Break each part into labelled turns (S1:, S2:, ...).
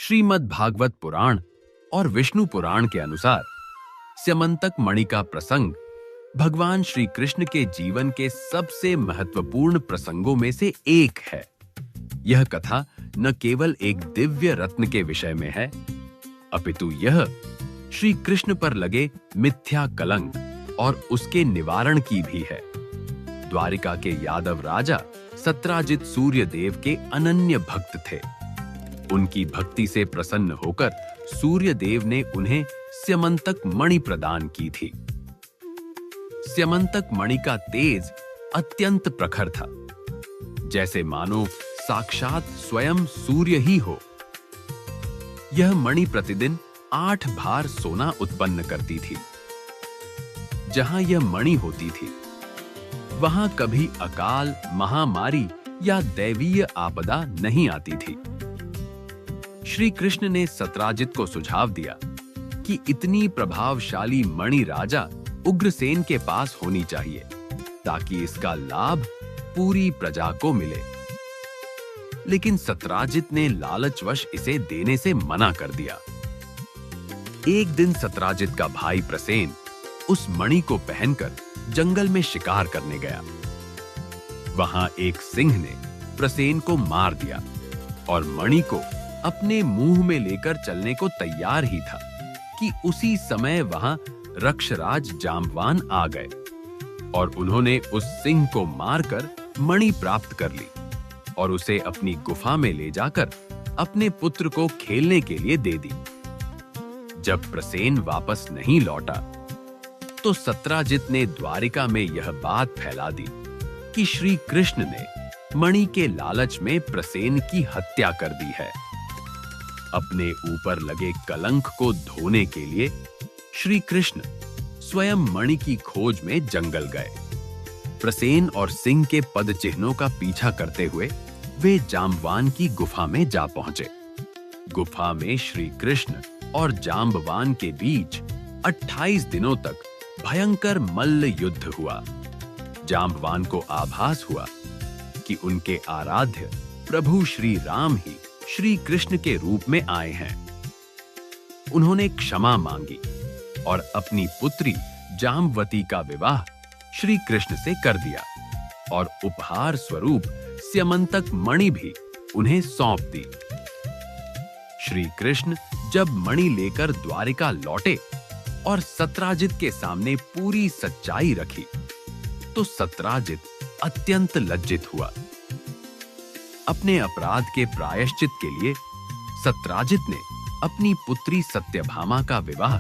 S1: श्रीमद् भागवत पुराण और विष्णु पुराण के अनुसार स्यमंतक मणि का प्रसंग भगवान श्री कृष्ण के जीवन के सबसे महत्वपूर्ण प्रसंगों में से एक है। यह कथा न केवल एक दिव्य रत्न के विषय में है, अपितु यह श्री कृष्ण पर लगे मिथ्या कलंक और उसके निवारण की भी है। द्वारिका के यादव राजा सत्राजित सूर्यदेव के अनन्य भक्त थे। उनकी भक्ति से प्रसन्न होकर सूर्यदेव ने उन्हें स्यमंतक मणि प्रदान की थी। स्यमंतक मणि का तेज अत्यंत प्रखर था, जैसे मानो साक्षात स्वयं सूर्य ही हो। यह मणि प्रतिदिन 8 भार सोना उत्पन्न करती थी। जहां यह मणि होती थी, वहां कभी अकाल, महामारी या दैवीय आपदा नहीं आती थी। श्री कृष्ण ने सत्राजित को सुझाव दिया कि इतनी प्रभावशाली मणि राजा उग्रसेन के पास होनी चाहिए, ताकि इसका लाभ पूरी प्रजा को मिले। लेकिन सत्राजित ने लालचवश इसे देने से मना कर दिया। एक दिन सत्राजित का भाई प्रसेन उस मणि को पहनकर जंगल में शिकार करने गया। वहां एक सिंह ने प्रसेन को मार दिया और मणि को अपने मुंह में लेकर चलने को तैयार ही था कि उसी समय वहां रक्षराज जांबवान आ गए और उन्होंने उस सिंह को मारकर मणि प्राप्त कर ली और उसे अपनी गुफा में ले जाकर अपने पुत्र को खेलने के लिए दे दी। जब प्रसेन वापस नहीं लौटा, तो सत्राजित ने द्वारिका में यह बात फैला दी कि श्री कृष्ण ने मणि के लालच में प्रसेन की हत्या कर दी है। अपने ऊपर लगे कलंक को धोने के लिए श्री कृष्ण स्वयं मणि की खोज में जंगल गए। प्रसेन और सिंह के पद चिन्हों का पीछा करते हुए वे जांबवान की गुफा में जा पहुंचे। गुफा में श्री कृष्ण और जांबवान के बीच 28 दिनों तक भयंकर मल्ल युद्ध हुआ। जांबवान को आभास हुआ कि उनके आराध्य प्रभु श्री राम ही श्री कृष्ण के रूप में आए हैं। उन्होंने क्षमा मांगी और अपनी पुत्री जाम्बवती का विवाह श्री कृष्ण से कर दिया और उपहार स्वरूप स्यमंतक मणि भी उन्हें सौंप दी। श्री कृष्ण जब मणि लेकर द्वारिका लौटे और सत्राजित के सामने पूरी सच्चाई रखी, तो सत्राजित अत्यंत लज्जित हुआ। अपने अपराध के प्रायश्चित के लिए सत्राजित ने अपनी पुत्री सत्यभामा का विवाह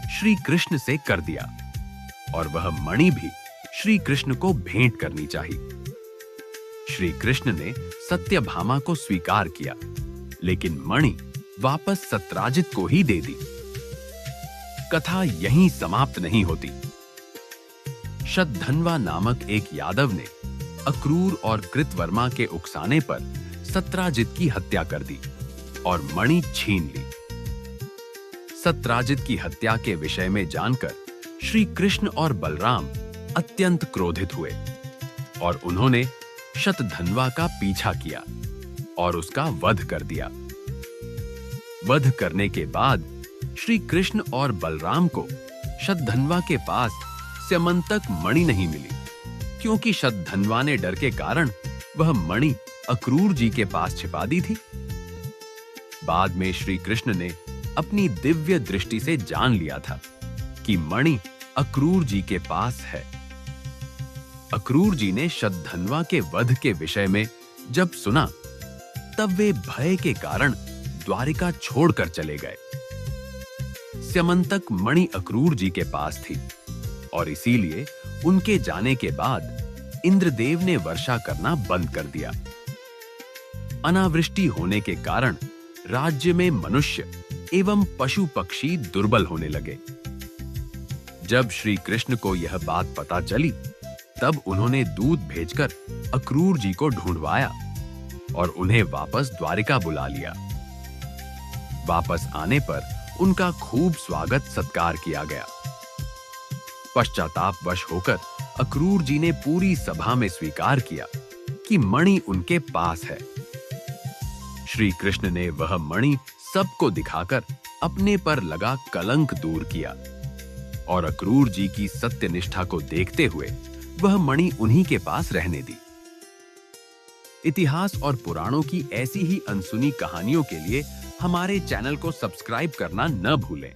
S1: श्री कृष्ण से कर दिया और वह मणि भी श्री कृष्ण को भेंट करनी चाहिए। श्री कृष्ण ने सत्यभामा को स्वीकार किया, लेकिन मणि वापस सत्राजित को ही दे दी। कथा यहीं समाप्त नहीं होती। शतधन्वा नामक एक यादव ने अक्रूर और कृतवर्मा के उकसाने पर सत्राजित की हत्या कर दी और मणि छीन ली। सत्राजित की हत्या के विषय में जानकर श्री कृष्ण और बलराम अत्यंत क्रोधित हुए और उन्होंने शतधन्वा का पीछा किया और उसका वध कर दिया। वध करने के बाद श्री कृष्ण और बलराम को शतधन्वा के पास स्यमंतक मणि नहीं मिली, क्योंकि शतधन्वा ने डर के कारण वह मणि अक्रूर जी के पास छिपा दी थी। बाद में श्री कृष्ण ने अपनी दिव्य दृष्टि से जान लिया था कि मणि अक्रूर जी के पास है। अक्रूर जी ने शतधन्वा के वध के विषय में जब सुना, तब वे भय के कारण द्वारिका छोड़कर चले गए। स्यमंतक मणि अक्रूर जी के पास थी और इसीलिए उनके जाने के बाद इंद्रदेव ने वर्षा करना बंद कर दिया। अनावृष्टि होने के कारण राज्य में मनुष्य एवं पशु पक्षी दुर्बल होने लगे। जब श्री कृष्ण को यह बात पता चली, तब उन्होंने दूत भेजकर अक्रूर जी को ढूंढवाया और उन्हें वापस द्वारिका बुला लिया। वापस आने पर उनका खूब स्वागत सत्कार किया गया। पश्चातापवश होकर अक्रूर जी ने पूरी सभा में स्वीकार किया कि मणि उनके पास है। श्री कृष्ण ने वह मणि सबको दिखाकर अपने पर लगा कलंक दूर किया और अक्रूर जी की सत्यनिष्ठा को देखते हुए वह मणि उन्हीं के पास रहने दी। इतिहास और पुराणों की ऐसी ही अनसुनी कहानियों के लिए हमारे चैनल को सब्सक्राइब करना न भूलें।